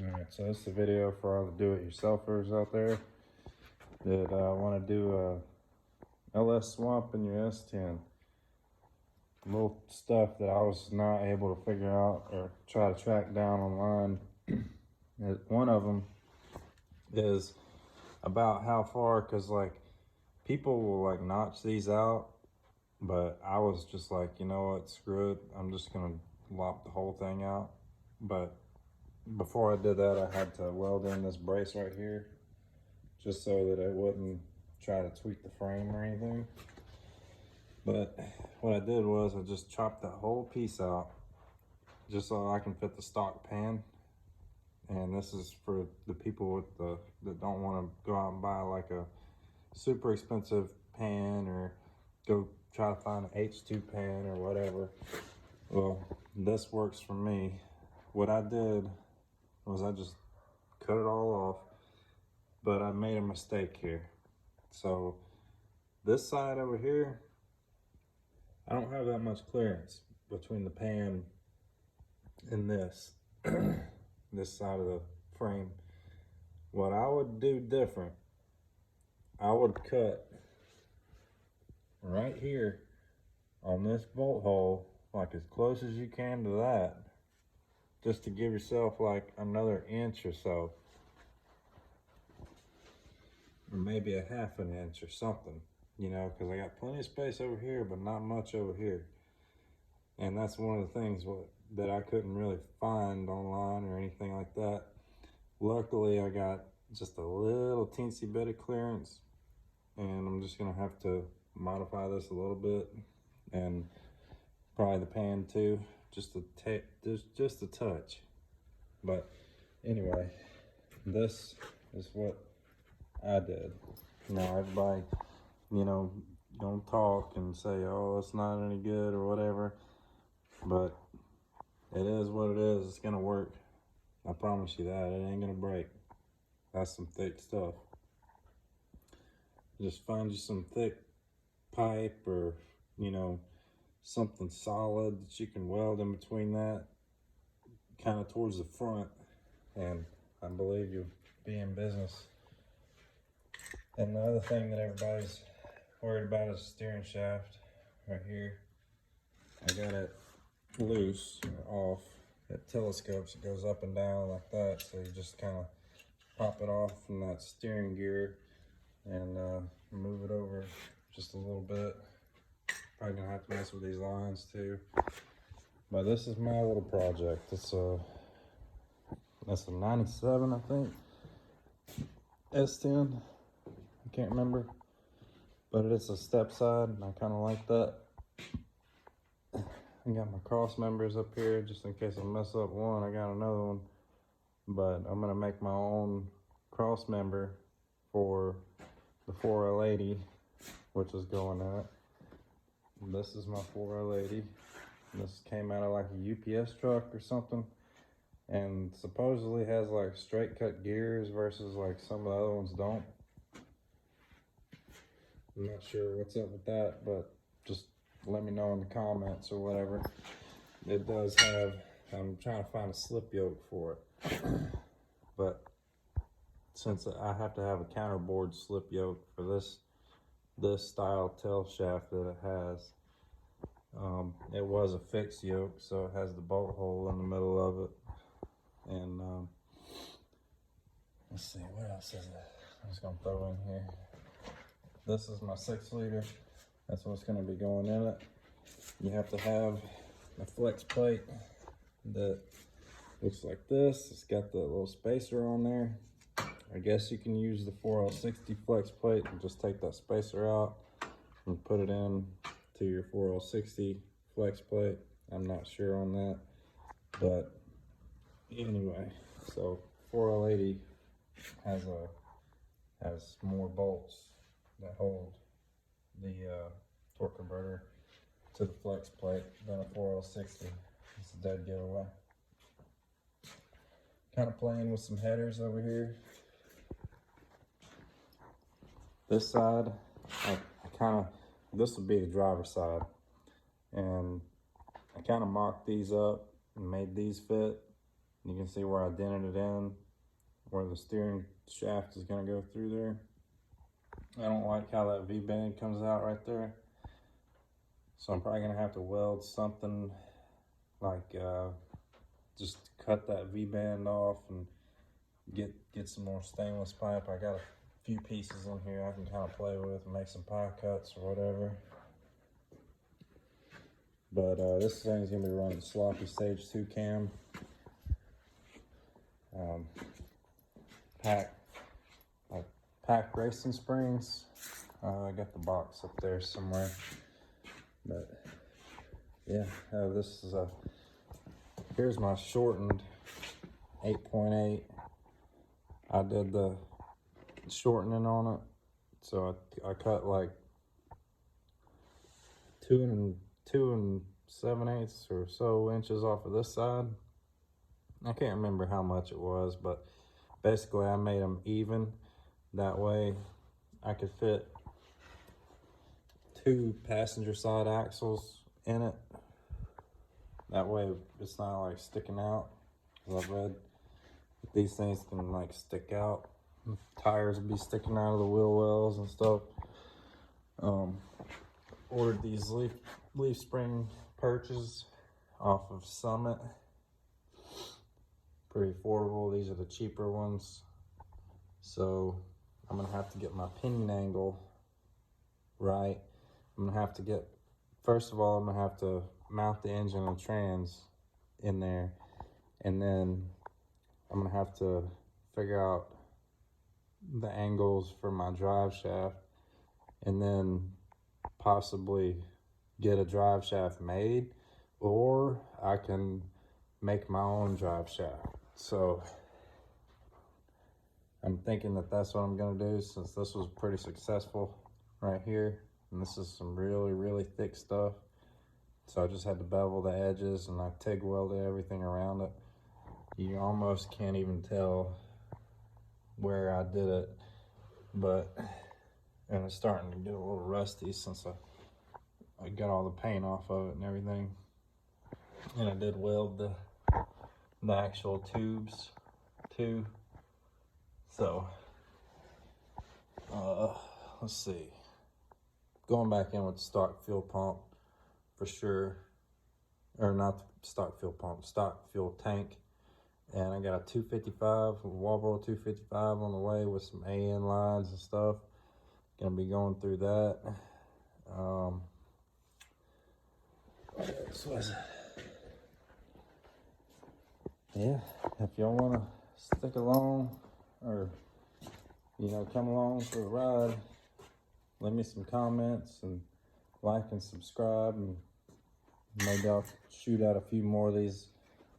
Alright, so this is a video for all the do-it-yourselfers out there that want to do a LS swap in your S10. Little stuff that I was not able to figure out or try to track down online. One of them is about how far, because like people will like notch these out, but I was just like, you know what, screw it, I'm just gonna lop the whole thing out. But before I did that, I had to weld in this brace right here just so that it wouldn't try to tweak the frame or anything. But what I did was I just chopped that whole piece out just so I can fit the stock pan. And this is for the people with that don't want to go out and buy like a super expensive pan or go try to find an H2 pan or whatever. Well, this works for me. What I did was I just cut it all off, but I made a mistake here. So this side over here, I don't have that much clearance between the pan and this, this side of the frame. What I would do different, I would cut right here on this bolt hole, like as close as you can to that, just to give yourself like another inch or so, or maybe a half an inch or something, you know, because I got plenty of space over here, but not much over here. And that's one of the things that I couldn't really find online or anything like that. Luckily, I got just a little teensy bit of clearance, and I'm just gonna have to modify this a little bit, and probably the pan too, just a touch. But anyway, this is what I did. Now everybody, you know, don't talk and say, oh, it's not any good or whatever, but it is what it is. It's gonna work. I promise you that. It ain't gonna break. That's some thick stuff. Just find you some thick pipe or, you know, something solid that you can weld in between that, kind of towards the front, and I believe you'll be in business. And the other thing that everybody's worried about is the steering shaft right here. I got it loose or off. It telescopes, it goes up and down like that, so you just kind of pop it off from that steering gear and move it over just a little bit. Probably gonna have to mess with these lines too. But this is my little project. It's that's a 97, I think. S10. I can't remember. But it's a step side, and I kind of like that. I got my cross members up here just in case I mess up one. I got another one. But I'm gonna make my own cross member for the 4L80, which is going in it. This is my 4L80. This came out of like a UPS truck or something, and supposedly has like straight cut gears versus like some of the other ones don't. I'm not sure what's up with that, but just let me know in the comments or whatever. It does have, I'm trying to find a slip yoke for it, but since I have to have a counterboard slip yoke for this style tail shaft that it has, it was a fixed yoke, so it has the bolt hole in the middle of it. And let's see, what else is it? I'm just gonna throw in here. This is my 6-liter. That's what's gonna be going in it. You have to have a flex plate that looks like this. It's got the little spacer on there. I guess you can use the 4L60 flex plate and just take that spacer out and put it in to your 4L60 flex plate. I'm not sure on that, but anyway, so 4L80 has more bolts that hold the torque converter to the flex plate than a 4L60. It's a dead giveaway. Kind of playing with some headers over here. This side, this would be the driver's side, and I kind of mocked these up and made these fit, You can see where I dented it in, where the steering shaft is gonna go through there. I don't like how that V-band comes out right there. So I'm probably gonna have to weld something like just cut that V-band off and get some more stainless pipe. I got a few pieces in here I can kind of play with and make some pie cuts or whatever. But this thing's gonna be running sloppy stage 2 cam. Pack racing springs. I got the box up there somewhere. But yeah, this is here's my shortened 8.8. I did the shortening on it, so I cut like 2 7/8 or so inches off of this side. I can't remember how much it was, but basically I made them even. That way I could fit 2 passenger side axles in it. That way it's not like sticking out. I've read these things can like stick out. Tires will be sticking out of the wheel wells and stuff. Ordered these leaf spring perches off of Summit. Pretty affordable. These are the cheaper ones. So I'm gonna have to get my pinion angle right. I'm gonna have to get, first of all, I'm gonna have to mount the engine and trans in there, and then I'm gonna have to figure out the angles for my drive shaft, and then possibly get a drive shaft made, or I can make my own drive shaft. So I'm thinking that that's what I'm gonna do, since this was pretty successful right here, and this is some really thick stuff. So I just had to bevel the edges, and I TIG welded everything around it. You almost can't even tell where I did it, and it's starting to get a little rusty since I got all the paint off of it and everything. And I did weld the actual tubes too. So let's see, going back in with the stock fuel pump for sure, or not the stock fuel pump, stock fuel tank. And I got a 255, a Walbro 255 on the way with some AN lines and stuff. Gonna be going through that. What else was it? Yeah, if y'all wanna stick along, or come along for the ride, leave me some comments and like and subscribe, and maybe I'll shoot out a few more of these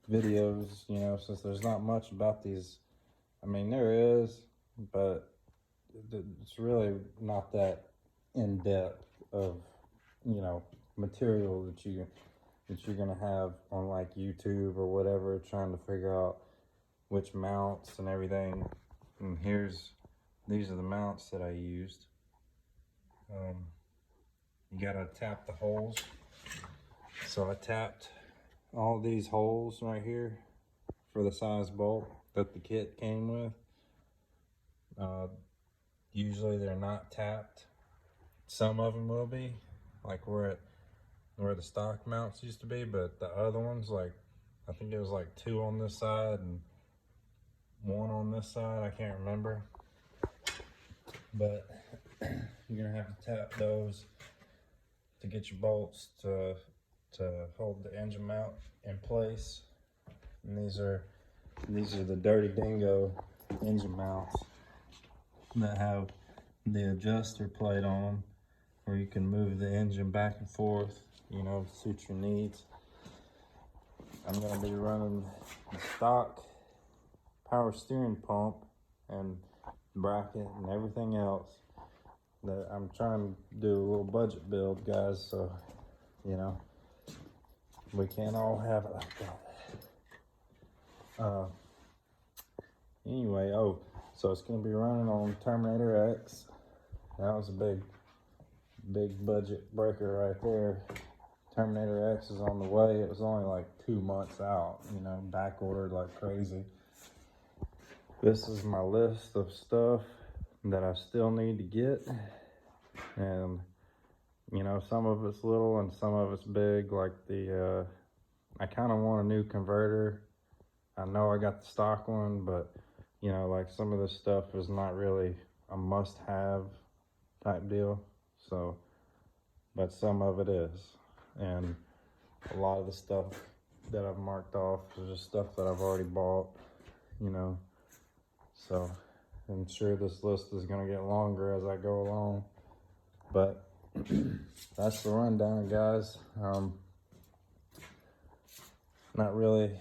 videos, since there's not much about these. I mean, there is, but it's really not that in depth of material that you're gonna have on like YouTube or whatever, trying to figure out which mounts and everything. And these are the mounts that I used. You gotta tap the holes. So I tapped all these holes right here for the size bolt that the kit came with. Usually they're not tapped. Some of them will be, like where the stock mounts used to be, but the other ones, like I think it was like 2 on this side and 1 on this side, I can't remember. But you're gonna have to tap those to get your bolts to hold the engine mount in place. And these are the Dirty Dingo engine mounts that have the adjuster plate on them, where you can move the engine back and forth, to suit your needs. I'm gonna be running the stock power steering pump and bracket and everything else. That I'm trying to do a little budget build, guys, so we can't all have it like that. Anyway, so it's gonna be running on Terminator X. That was a big budget breaker right there. Terminator X is on the way. It was only like 2 months out, you know, back ordered like crazy. This is my list of stuff that I still need to get. And, you know, some of it's little and some of it's big. Like I kind of want a new converter. I know I got the stock one, but, you know, like some of this stuff is not really a must-have type deal. So, but some of it is. And a lot of the stuff that I've marked off is just stuff that I've already bought, you know. So I'm sure this list is gonna get longer as I go along, but that's the rundown, guys. Not really,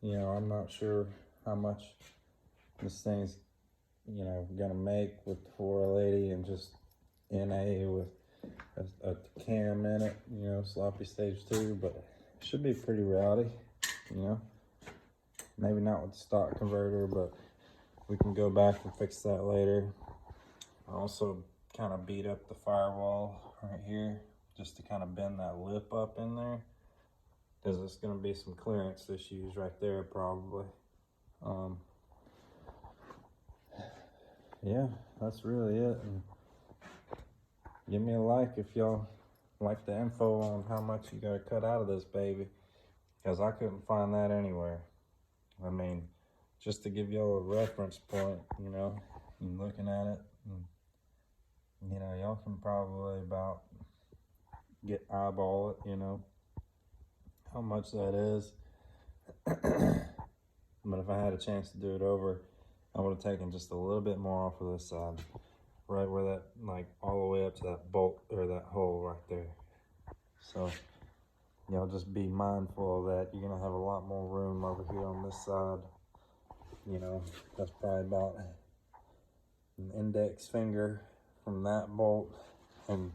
you know, I'm not sure how much this thing's, you know, gonna make with the 480 and just NA with a cam in it, you know, sloppy stage 2, but it should be pretty rowdy, you know. Maybe not with the stock converter, but we can go back and fix that later. I also kind of beat up the firewall right here just to kind of bend that lip up in there, because there's going to be some clearance issues right there probably. Yeah, that's really it. And give me a like if y'all like the info on how much you got to cut out of this baby, because I couldn't find that anywhere. I mean, just to give y'all a reference point, you know, and looking at it, and, you know, y'all can probably about eyeball it, you know, how much that is. But if I had a chance to do it over, I would have taken just a little bit more off of this side, right where that, like all the way up to that bolt or that hole right there. So y'all just be mindful of that. You're gonna have a lot more room over here on this side. You know, that's probably about an index finger from that bolt, and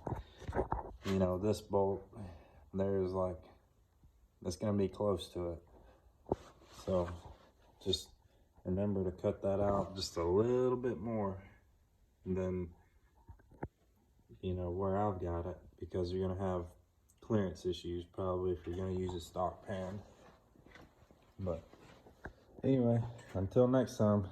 you know, this bolt, there's like, that's gonna be close to it. So just remember to cut that out just a little bit more than, you know, where I've got it, because you're gonna have clearance issues probably if you're gonna use a stock pan. But anyway, until next time.